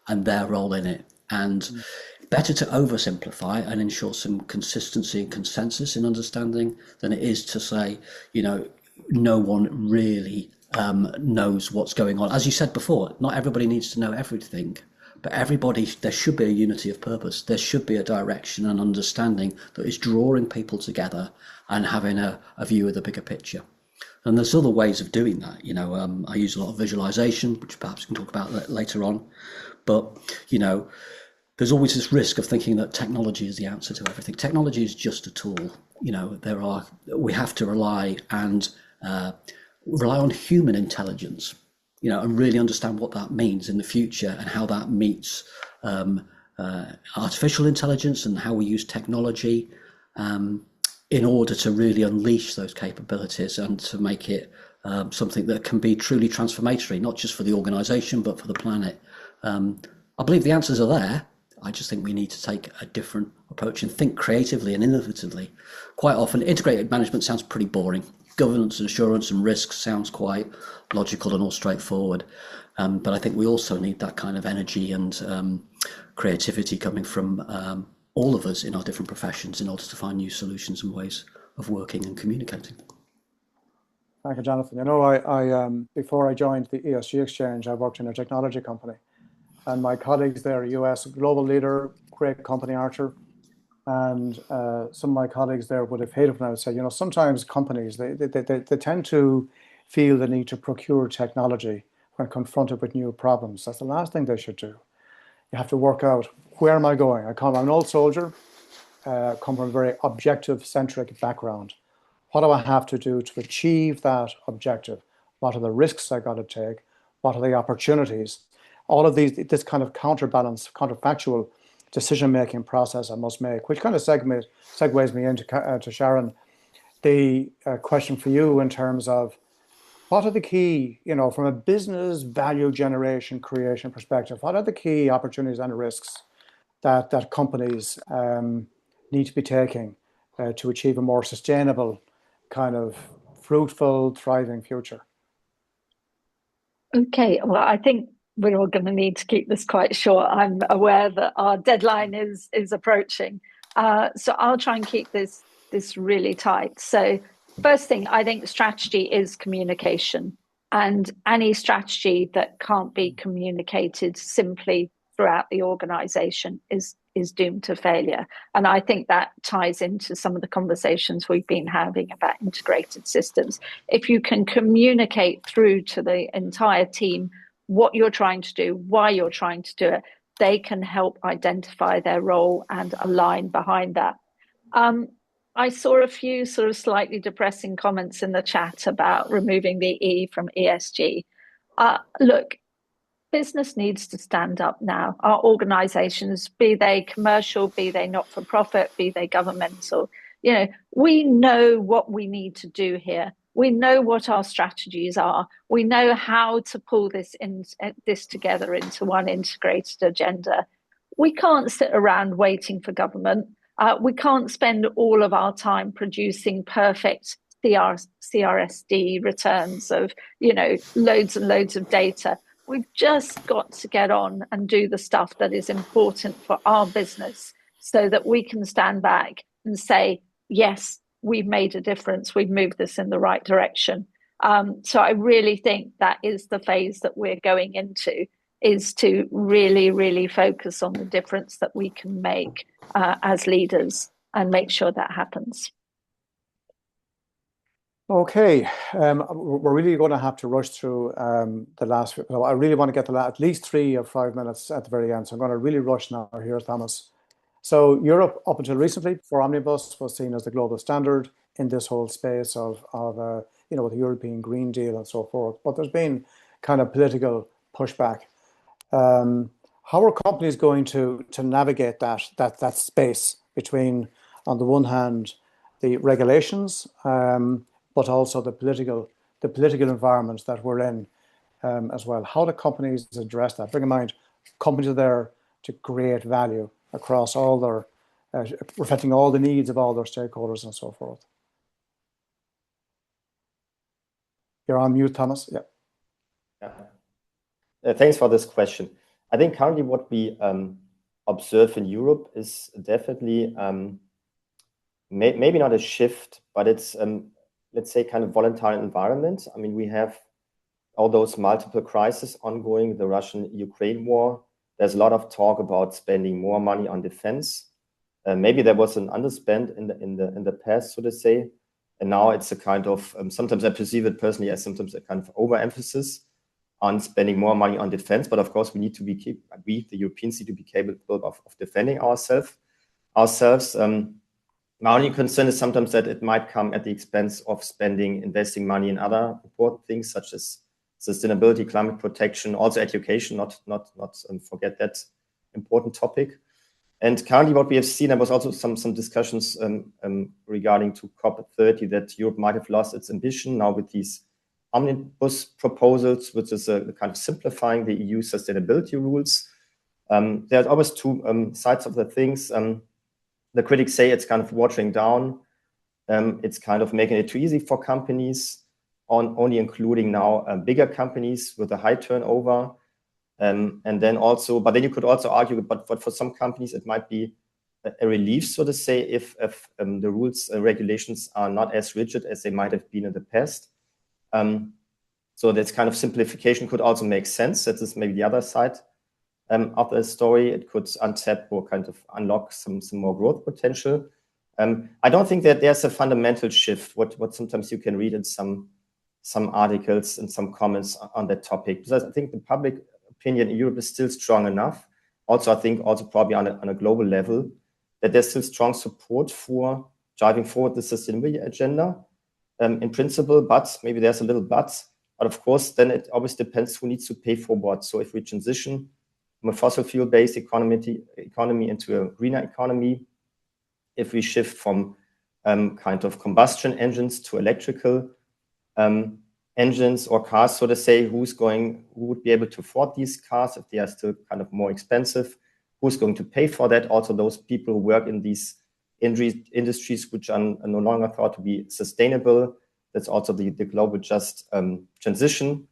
and their role in it. And better to oversimplify and ensure some consistency and consensus in understanding than it is to say, no one really knows what's going on. As you said before, not everybody needs to know everything, but there should be a unity of purpose. There should be a direction and understanding that is drawing people together and having a view of the bigger picture. And there's other ways of doing that. I use a lot of visualization, which perhaps we can talk about later on. But, there's always this risk of thinking that technology is the answer to everything. Technology is just a tool. We have to rely on human intelligence, and really understand what that means in the future and how that meets artificial intelligence and how we use technology in order to really unleash those capabilities and to make it something that can be truly transformatory, not just for the organization, but for the planet. I believe the answers are there. I just think we need to take a different approach and think creatively and innovatively. Quite often, integrated management sounds pretty boring. Governance and assurance and risk sounds quite logical and all straightforward. But I think we also need that kind of energy and creativity coming from all of us in our different professions in order to find new solutions and ways of working and communicating. Thank you, Jonathan. I before I joined the ESG Exchange, I worked in a technology company. And my colleagues there, US global leader, great company, Archer, and some of my colleagues there would have hated when I would say, sometimes companies, they tend to feel the need to procure technology when confronted with new problems. That's the last thing they should do. You have to work out, where am I going? I'm an old soldier, come from a very objective-centric background. What do I have to do to achieve that objective? What are the risks I got to take? What are the opportunities? All of this kind of counterbalance, counterfactual decision-making process I must make, which kind of segues me into to Sharon, the question for you in terms of what are the key, from a business value generation creation perspective, what are the key opportunities and risks that companies need to be taking to achieve a more sustainable, kind of fruitful, thriving future? Okay, well, I think we're all going to need to keep this quite short. I'm aware that our deadline is approaching, so I'll try and keep this really tight. So, first thing, I think strategy is communication, and any strategy that can't be communicated simply throughout the organization is doomed to failure. And I think that ties into some of the conversations we've been having about integrated systems. If you can communicate through to the entire team what you're trying to do, why you're trying to do it, they can help identify their role and align behind that. I saw a few sort of slightly depressing comments in the chat about removing the E from ESG. Look, business needs to stand up now. Our organizations, be they commercial, be they not-for-profit, be they governmental, we know what we need to do here. We know what our strategies are. We know how to pull this together into one integrated agenda. We can't sit around waiting for government. We can't spend all of our time producing perfect CRSD returns of, loads and loads of data. We've just got to get on and do the stuff that is important for our business so that we can stand back and say, yes, we've made a difference. We've moved this in the right direction. So I really think that is the phase that we're going into, is to really, really focus on the difference that we can make as leaders and make sure that happens. Okay, we're really going to have to rush through the last. I really want to get to at least 3 or 5 minutes at the very end. So I'm going to really rush now here, Thomas. So Europe, up until recently, for Omnibus, was seen as the global standard in this whole space of with the European Green Deal and so forth. But there's been kind of political pushback. How are companies going to navigate that space between, on the one hand, the regulations, but also the political environment that we're in as well? How do companies address that? Bear in mind, companies are there to create value across all their, reflecting all the needs of all their stakeholders and so forth. You're on mute, Thomas. Yeah. Thanks for this question. I think currently what we observe in Europe is definitely maybe not a shift, but it's let's say kind of volatile environment. I mean, we have all those multiple crises ongoing, the Russian-Ukraine war. There's a lot of talk about spending more money on defense. Maybe there was an underspend in the past, so to say, and now it's a kind of sometimes I perceive it personally as sometimes a kind of overemphasis on spending more money on defense. But of course, we, the Europeans, need to be capable of defending ourselves. My only concern is sometimes that it might come at the expense of investing money in other important things such as sustainability, climate protection, also education. Not forget that important topic. And currently, what we have seen, there was also some discussions regarding to COP30 that Europe might have lost its ambition now with these omnibus proposals, which is a kind of simplifying the EU sustainability rules. There's always two sides of the things. The critics say it's kind of watering down. It's kind of making it too easy for companies, only including now bigger companies with a high turnover. And then also, but then you could also argue, but for some companies, it might be a relief, so to say, if the rules and regulations are not as rigid as they might have been in the past. So this kind of simplification could also make sense. That is maybe the other side of the story. It could untap or kind of unlock some more growth potential. I don't think that there's a fundamental shift. What sometimes you can read in some some articles and some comments on that topic. Because I think the public opinion in Europe is still strong enough. Also, I think also probably on a global level, that there's still strong support for driving forward the sustainability agenda in principle, but maybe there's a little but. But of course, then it always depends who needs to pay for what. So if we transition from a fossil fuel-based economy into a greener economy, if we shift from kind of combustion engines to electrical engines or cars, so to say, who would be able to afford these cars if they are still kind of more expensive? Who's going to pay for that? Also, those people who work in these industries which are no longer thought to be sustainable. That's also the global just transition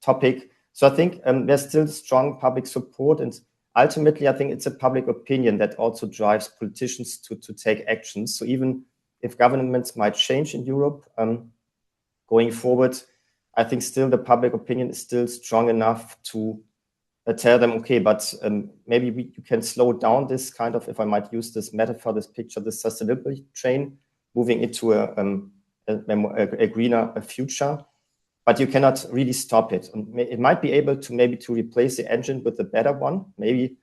topic. So I think there's still strong public support, and ultimately I think it's a public opinion that also drives politicians to take actions. So even if governments might change in Europe going forward, I think still the public opinion is still strong enough to tell them, okay, but maybe you can slow down this kind of, if I might use this metaphor, this picture, this sustainability train, moving into a greener future, but you cannot really stop it. And it might be able to maybe to replace the engine with a better one. Maybe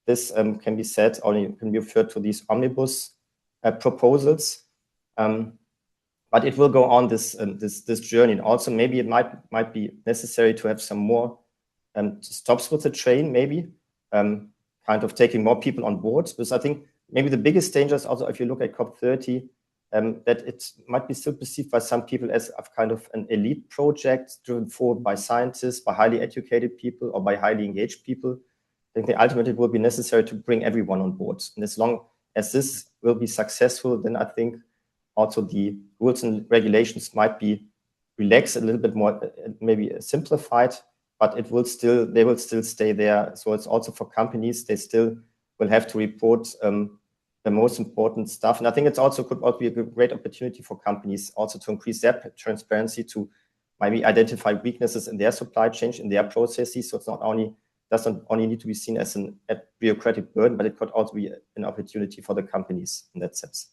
this can be said, only can be referred to these omnibus proposals. But it will go on this journey. And also maybe it might be necessary to have some more stops with the train, maybe kind of taking more people on board. Because I think maybe the biggest danger is also, if you look at COP30, that it might be still perceived by some people as a kind of an elite project driven forward by scientists, by highly educated people, or by highly engaged people. I think ultimately it will be necessary to bring everyone on board. And as long as this will be successful, then I think also the rules and regulations might be relaxed a little bit more, maybe simplified, but they will still stay there. So it's also for companies, they still will have to report the most important stuff. And I think it's also could also be a great opportunity for companies also to increase their transparency, to maybe identify weaknesses in their supply chain, in their processes. So it's doesn't only need to be seen as a bureaucratic burden, but it could also be an opportunity for the companies in that sense.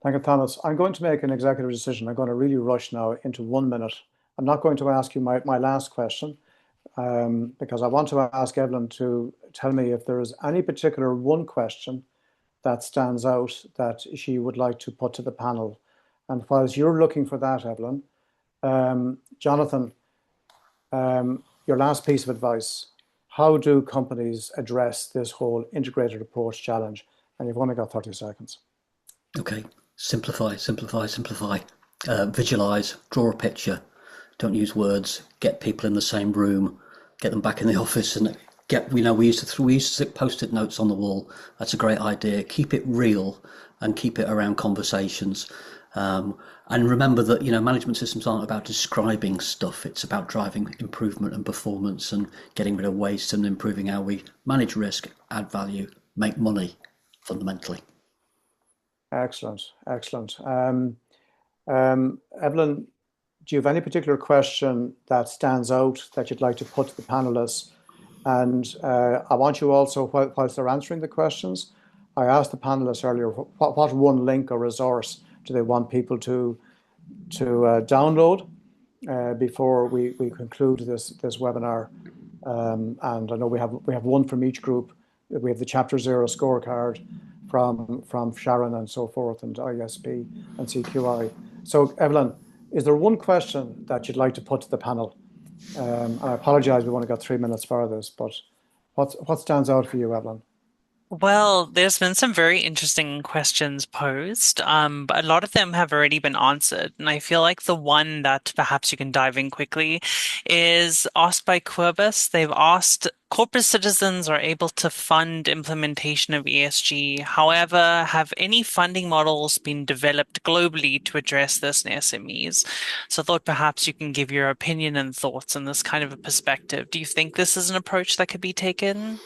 Thank you, Thomas. I'm going to make an executive decision. I'm going to really rush now into 1 minute. I'm not going to ask you my last question because I want to ask Evelyn to tell me if there is any particular one question that stands out that she would like to put to the panel. And whilst you're looking for that, Evelyn, Jonathan, your last piece of advice: how do companies address this whole integrated approach challenge? And you've only got 30 seconds. Okay, simplify. Visualize, draw a picture. Don't use words. Get people in the same room. Get them back in the office, and we used to stick post-it notes on the wall. That's a great idea. Keep it real and keep it around conversations. And remember that management systems aren't about describing stuff. It's about driving improvement and performance and getting rid of waste and improving how we manage risk, add value, make money, fundamentally. Excellent. Evelyn, do you have any particular question that stands out that you'd like to put to the panelists? And I want you also, whilst they're answering the questions, I asked the panelists earlier, what one link or resource do they want people to download before we conclude this webinar? And I know we have one from each group. We have the Chapter 0 scorecard from Sharon and so forth, and ISP and CQI. So Evelyn, is there one question that you'd like to put to the panel? And I apologize, we've only got 3 minutes for this, but what stands out for you, Evelyn? Well, there's been some very interesting questions posed, but a lot of them have already been answered. And I feel like the one that perhaps you can dive in quickly is asked by Querbus. They've asked, corporate citizens are able to fund implementation of ESG. However, have any funding models been developed globally to address this in SMEs? So I thought perhaps you can give your opinion and thoughts on this kind of a perspective. Do you think this is an approach that could be taken?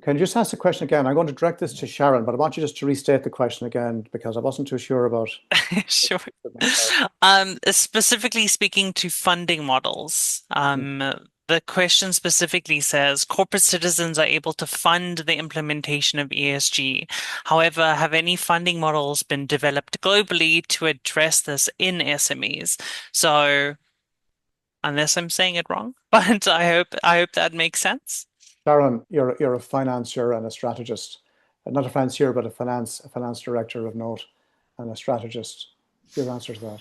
Can you just ask the question again? I'm going to direct this to Sharon, but I want you just to restate the question again because I wasn't too sure about. Sure. Specifically speaking to funding models, the question specifically says corporate citizens are able to fund the implementation of ESG. However, have any funding models been developed globally to address this in SMEs? So, unless I'm saying it wrong, but I hope that makes sense. Sharon, you're a financier and a strategist, not a financier, but a finance director of note, and a strategist. Your answer to that?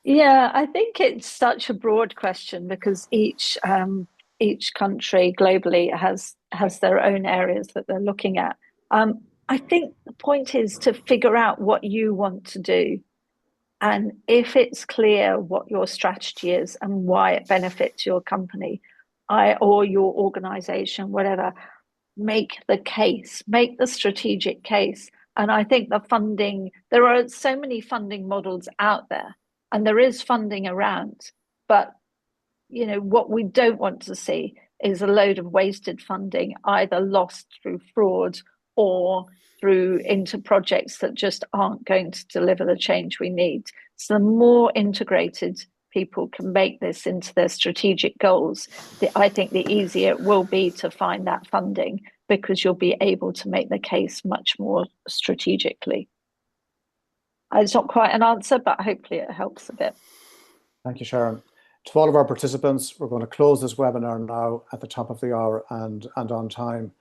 Yeah, I think it's such a broad question because each country globally has their own areas that they're looking at. I think the point is to figure out what you want to do, and if it's clear what your strategy is and why it benefits your company, or your organization, whatever, make the case, make the strategic case. And I think the funding, there are so many funding models out there, and there is funding around, but what we don't want to see is a load of wasted funding, either lost through fraud or through into projects that just aren't going to deliver the change we need. So the more integrated people can make this into their strategic goals, I think the easier it will be to find that funding, because you'll be able to make the case much more strategically. It's not quite an answer, but hopefully it helps a bit. Thank you, Sharon. To all of our participants, we're going to close this webinar now at the top of the hour and on time.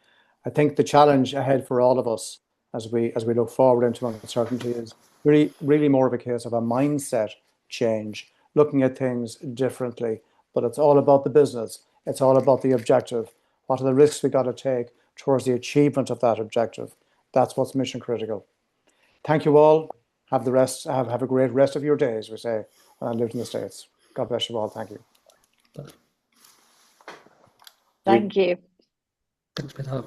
I think the challenge ahead for all of us as we look forward into uncertainty is really more of a case of a mindset change, looking at things differently. But it's all about the business. It's all about the objective. What are the risks we got to take towards the achievement of that objective? That's what's mission critical. Thank you all. Have a great rest of your day, as we say, when I lived in the States. God bless you all. Thank you. Thank you. Thanks, Peter.